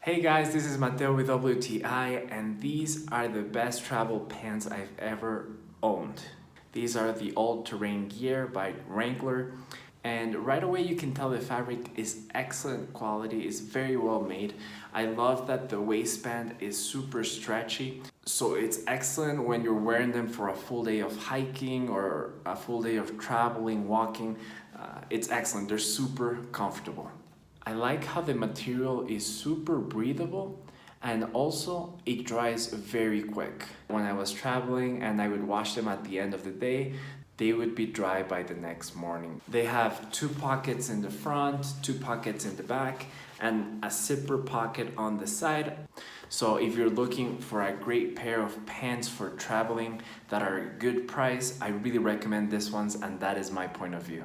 Hey guys, this is Mateo with WTI, and these are the best travel pants I've ever owned. These are the all-terrain gear by Wrangler, and right away you can tell the fabric is excellent quality, it's very well made. I love that the waistband is super stretchy, so it's excellent when you're wearing them for a full day of hiking or a full day of traveling, walking. It's excellent, they're super comfortable. I like how the material is super breathable and also it dries very quick. When I was traveling and I would wash them at the end of the day, they would be dry by the next morning. They have 2 pockets in the front, 2 pockets in the back, and a zipper pocket on the side. So if you're looking for a great pair of pants for traveling that are a good price, I really recommend this ones, and that is my point of view.